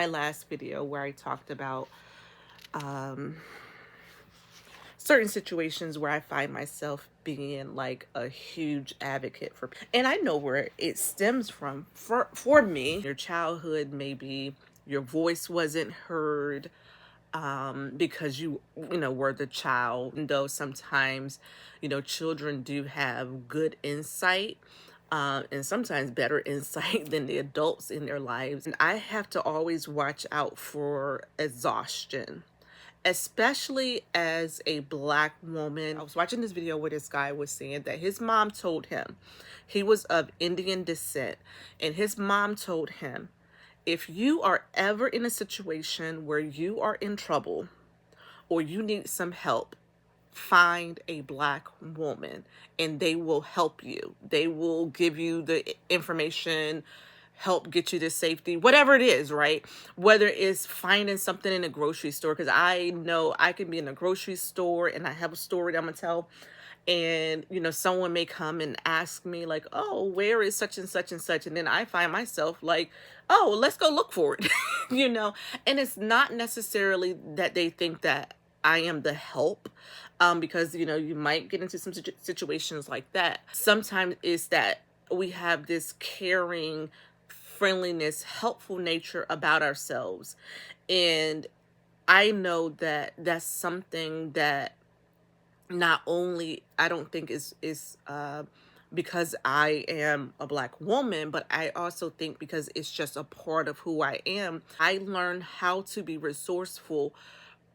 My last video where I talked about certain situations where I find myself being like a huge advocate for, and I know where it stems from. For me, your childhood, maybe your voice wasn't heard because you were the child. And though sometimes children do have good insight, and sometimes better insight than the adults in their lives. And I have to always watch out for exhaustion, especially as a Black woman. I was watching this video where this guy was saying that his mom told him, he was of Indian descent, and his mom told him, if you are ever in a situation where you are in trouble or you need some help, find a Black woman and they will help you. They will give you the information, help get you to safety, whatever it is, right? Whether it's finding something in a grocery store, because I know I can be in a grocery store and I have a story that I'm gonna tell, and someone may come and ask me like, oh, where is such and such and such, and then I find myself like, oh, let's go look for it. And it's not necessarily that they think that I am the help, because you might get into some situations like that. Sometimes it's that we have this caring, friendliness, helpful nature about ourselves, and I know that that's something that not only I don't think is because I am a Black woman, but I also think because it's just a part of who I am. I learned how to be resourceful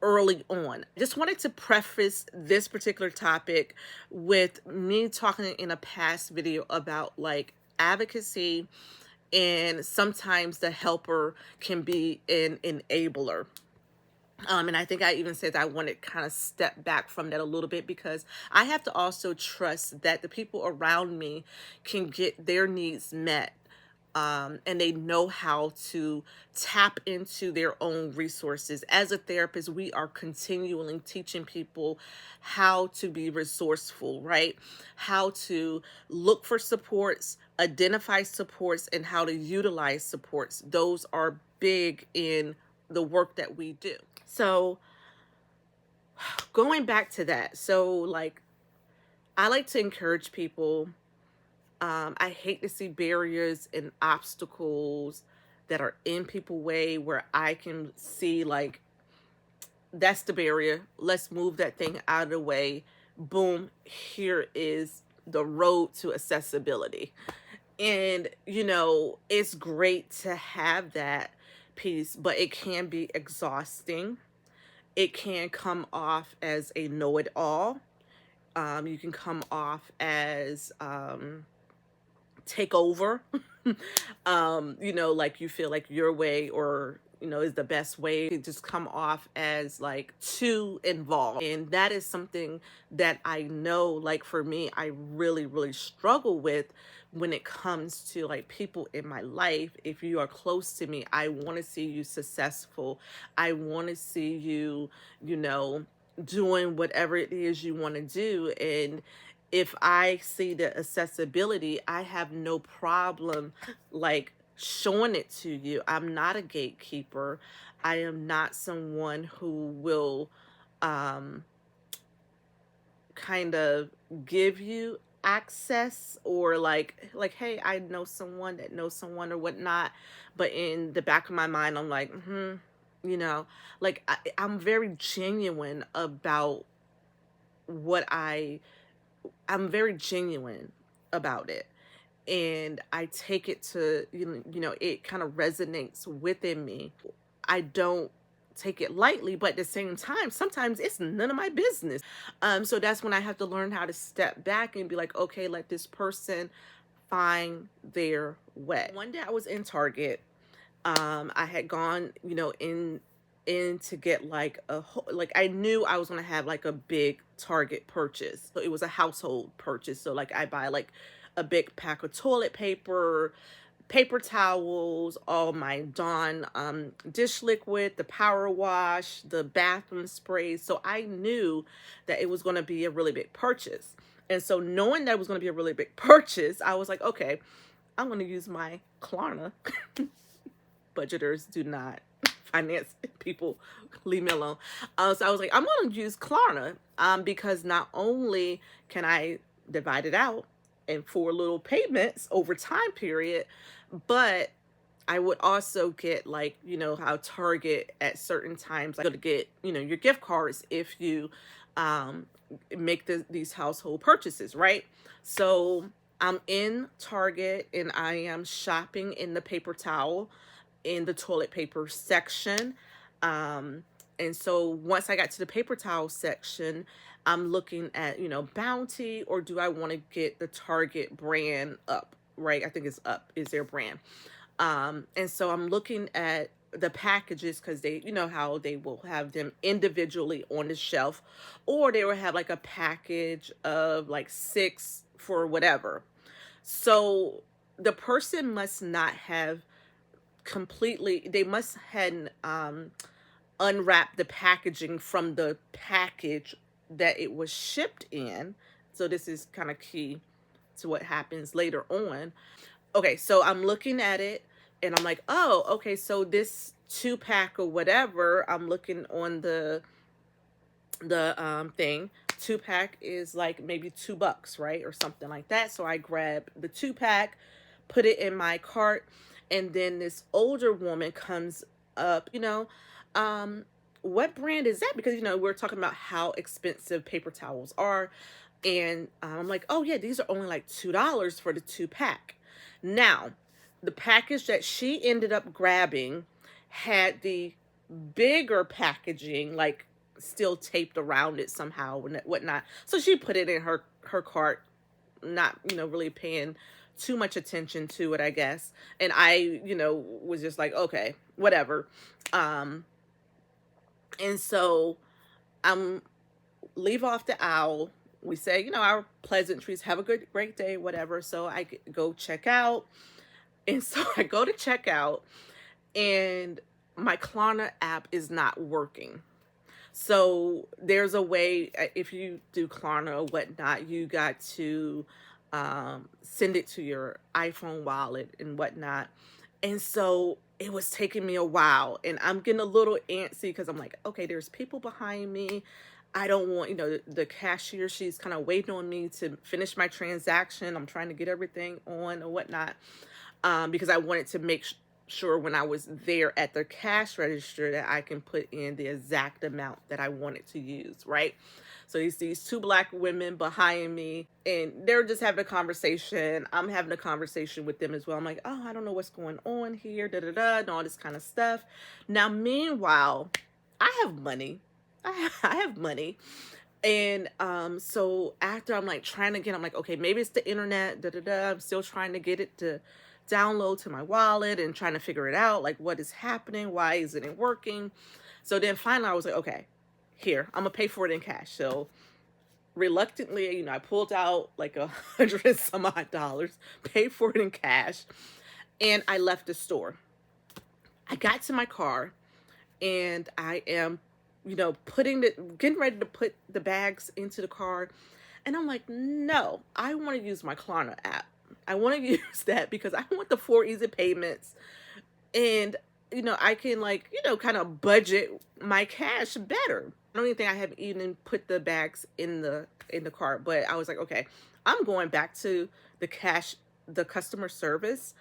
early on. I just wanted to preface this particular topic with me talking in a past video about like advocacy, and sometimes the helper can be an enabler. And I think I even said that I want to kind of step back from that a little bit, because I have to also trust that the people around me can get their needs met. And they know how to tap into their own resources. As a therapist, we are continually teaching people how to be resourceful, right? How to look for supports, identify supports, and how to utilize supports. Those are big in the work that we do. So going back to that, so like I like to encourage people. I hate to see barriers and obstacles that are in people's way where I can see like, that's the barrier. Let's move that thing out of the way. Boom, here is the road to accessibility. And it's great to have that piece, but it can be exhausting. It can come off as a know-it-all. You can come off as take over. Like you feel like your way or is the best way. It just come off as like too involved, and that is something that I know, like for me, I really really struggle with when it comes to like people in my life. If you are close to me, I want to see you successful. I want to see you doing whatever it is you want to do. And if I see the accessibility, I have no problem like showing it to you. I'm not a gatekeeper. I am not someone who will kind of give you access or like hey, I know someone that knows someone or whatnot, but in the back of my mind I'm like like I'm very genuine about what I'm very genuine about it, and I take it to it kind of resonates within me. I don't take it lightly, but at the same time sometimes it's none of my business. So that's when I have to learn how to step back and be like, okay, let this person find their way. One day I was in Target. I had gone in to get like like I knew I was gonna have like a big Target purchase. So it was a household purchase. So like I buy like a big pack of toilet paper, paper towels, all my Dawn dish liquid, the power wash, the bathroom sprays. So I knew that it was going to be a really big purchase. And so knowing that it was going to be a really big purchase, I was like, okay, I'm going to use my Klarna. Budgeters do not finance people, leave me alone. So I was like, I'm going to use Klarna, because not only can I divide it out in 4 little payments over time period, but I would also get, like, how Target at certain times, like, go to get, your gift cards if you um, make these household purchases, right? So I'm in Target and I am shopping in the paper towel, in the toilet paper section. Um, and so once I got to the paper towel section, I'm looking at, Bounty, or do I want to get the Target brand Up, right? I think it's Up is their brand. And so I'm looking at the packages, because they, how they will have them individually on the shelf, or they will have like a package of like 6 for whatever. So the person must not have completely, they must had unwrapped the packaging from the package that it was shipped in. So this is kind of key to what happens later on. Okay, so I'm looking at it and I'm like, oh, okay, so this 2-pack or whatever, I'm looking on the thing. 2-pack is like maybe $2, right? Or something like that. So I grab the 2-pack, put it in my cart, and then this older woman comes up, what brand is that? Because, we're talking about how expensive paper towels are. And I'm like, oh yeah, these are only like $2 for the 2-pack. Now, the package that she ended up grabbing had the bigger packaging, like still taped around it somehow and whatnot. So she put it in her cart, not, really paying too much attention to it, I guess. And I, was just like, okay, whatever. And so I'm leave off the aisle. We say, our pleasantries, have a great day, whatever. So I go check out. And so I go to check out, and my Klarna app is not working. So there's a way, if you do Klarna or whatnot, you got to send it to your iPhone wallet and whatnot. And so it was taking me a while, and I'm getting a little antsy because I'm like, okay, there's people behind me. I don't want, the cashier, she's kind of waiting on me to finish my transaction. I'm trying to get everything on or whatnot, because I wanted to make sure when I was there at the cash register that I can put in the exact amount that I wanted to use, right? So these 2 Black women behind me, and they're just having a conversation. I'm having a conversation with them as well. I'm like, oh, I don't know what's going on here, and all this kind of stuff. Now, meanwhile, I have money. I have money. And so after I'm like trying to get, I'm like, okay, maybe it's the internet, I'm still trying to get it to download to my wallet and trying to figure it out, like what is happening, why isn't it working? So then finally I was like, okay, here, I'm gonna pay for it in cash. So reluctantly, I pulled out like $100 and some odd, paid for it in cash, and I left the store. I got to my car, and I am, getting ready to put the bags into the car. And I'm like, no, I want to use my Klarna app. I want to use that because I want the 4 easy payments. And, I can, like, kind of budget my cash better. I don't even think I have even put the bags in the cart, but I was like, okay, I'm going back to the customer service,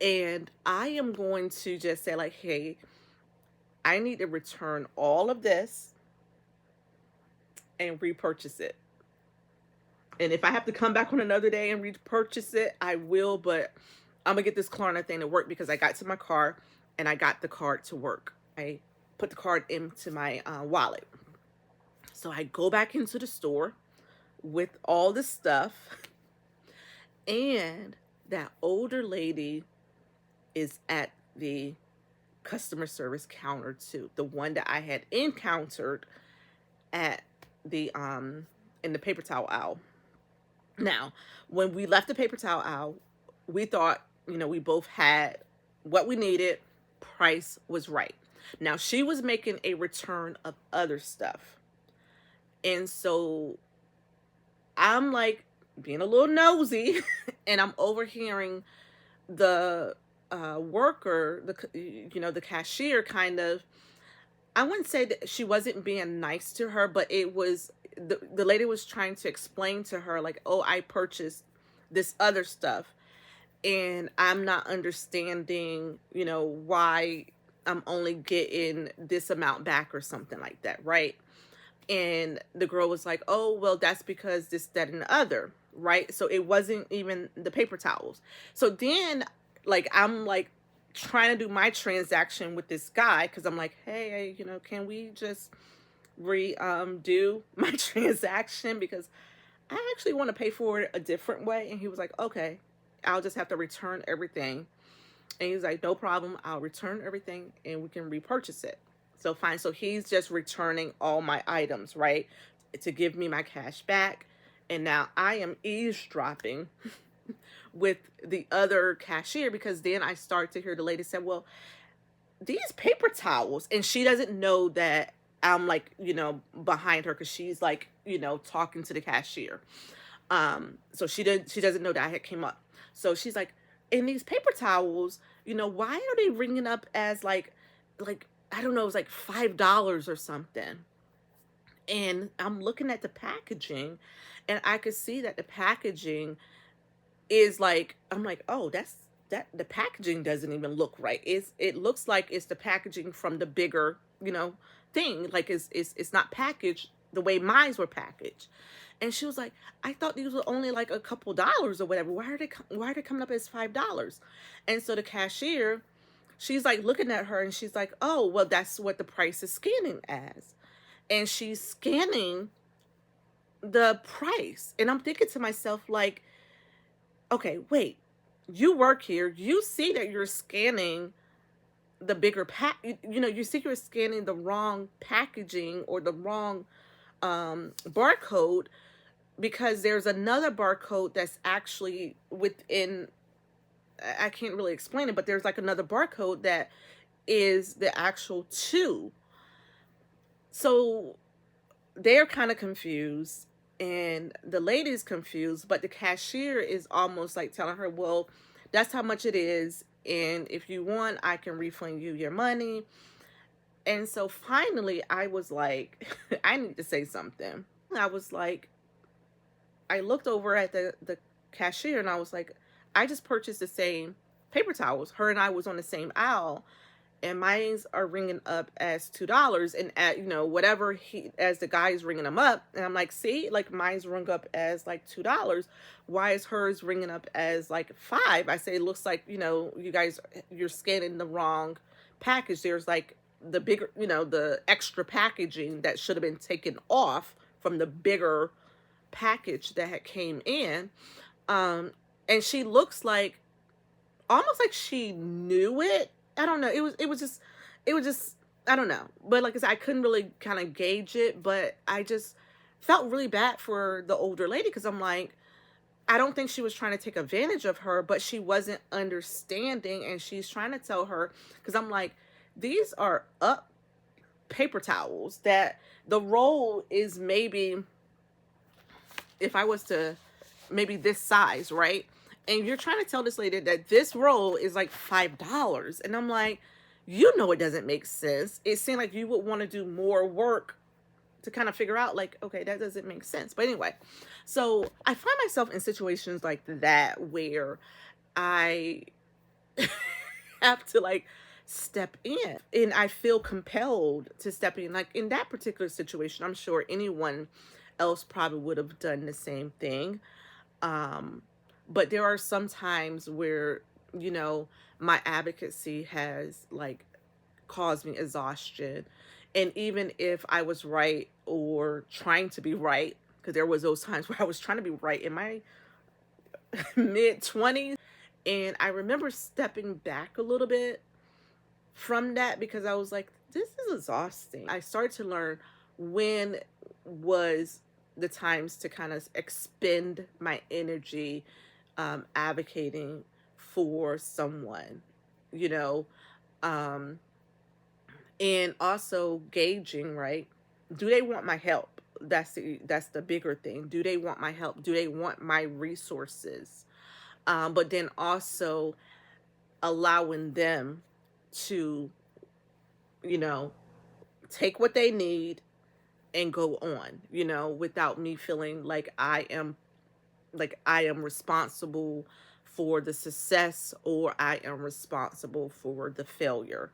and I am going to just say, like, hey, I need to return all of this and repurchase it. And if I have to come back on another day and repurchase it, I will. But I'm going to get this Klarna thing to work because I got to my car and I got the card to work. I put the card into my wallet. So I go back into the store with all the stuff. And that older lady is at the customer service counter too, the one that I had encountered at the in the paper towel aisle. Now, when we left the paper towel aisle, we thought, we both had what we needed. Price was right. Now, she was making a return of other stuff. And so I'm like being a little nosy and I'm overhearing the worker, the cashier kind of I wouldn't say that she wasn't being nice to her, but it was the lady was trying to explain to her like, "Oh, I purchased this other stuff and I'm not understanding, why I'm only getting this amount back or something like that, right?" And the girl was like, "Oh, well, that's because this, that, and the other," right? So it wasn't even the paper towels. So then, like, I'm like trying to do my transaction with this guy because I'm like, "Hey, can we just do my transaction because I actually want to pay for it a different way?" And he was like, "Okay, I'll just have to return everything." And he's like, "No problem. I'll return everything and we can repurchase it." So fine. So he's just returning all my items, right? To give me my cash back. And now I am eavesdropping with the other cashier because then I start to hear the lady say, "Well, these paper towels," and she doesn't know that I'm like, behind her because she's like, talking to the cashier. So she doesn't know that I had came up. So she's like, "In these paper towels, why are they ringing up as like I don't know, it was like $5 or something." And I'm looking at the packaging and I could see that the packaging is like, I'm like, "Oh, that the packaging doesn't even look right. It looks like it's the packaging from the bigger, thing. Like it's not packaged the way mines were packaged." And she was like, "I thought these were only like a couple dollars or whatever. Why are they coming up as $5?" And so the cashier, she's like looking at her and she's like, "Oh, well, that's what the price is scanning as." And she's scanning the price. And I'm thinking to myself, like, "Okay, wait. You work here. You see that you're scanning the bigger you see you're scanning the wrong packaging or the wrong barcode because there's another barcode that's actually within. I can't really explain it, but there's like another barcode that is the actual two." So they're kind of confused and the lady's confused, but the cashier is almost like telling her, "Well, that's how much it is. And if you want, I can refund you your money." And so finally, I was like, I need to say something. I was like, I looked over at the cashier and I was like, "I just purchased the same paper towels. Her and I was on the same aisle, and mine's are ringing up as $2." And at whatever he as the guy's ringing them up, and I'm like, "See, like mine's rung up as like $2. Why is hers ringing up as like 5?" I say, "It looks like you guys you're scanning the wrong package. There's like the bigger the extra packaging that should have been taken off from the bigger package that had came in." um and she looks like almost like she knew it. I don't know. It was just I don't know. But like I said, I couldn't really kind of gauge it, but I just felt really bad for the older lady because I'm like, I don't think she was trying to take advantage of her, but she wasn't understanding and she's trying to tell her because I'm like, these are up paper towels that the roll is maybe, if I was to, maybe this size, right? And you're trying to tell this lady that this roll is like $5. And I'm like, it doesn't make sense. It seemed like you would want to do more work to kind of figure out, like, okay, that doesn't make sense. But anyway, so I find myself in situations like that where I have to like step in and I feel compelled to step in. Like in that particular situation, I'm sure anyone else probably would have done the same thing. Um, but there are some times where, you know, my advocacy has like caused me exhaustion. And even if I was right or trying to be right, because there was those times where I was trying to be right in my mid 20s. And I remember stepping back a little bit from that because I was like, this is exhausting. I started to learn when was the times to kind of expend my energy advocating for someone, you know, um, and also gauging, right? Do they want my help? That's the bigger thing. Do they want my help? Do they want my resources? But then also allowing them to, you know, take what they need and go on, without me feeling like I am responsible for the success or I am responsible for the failure.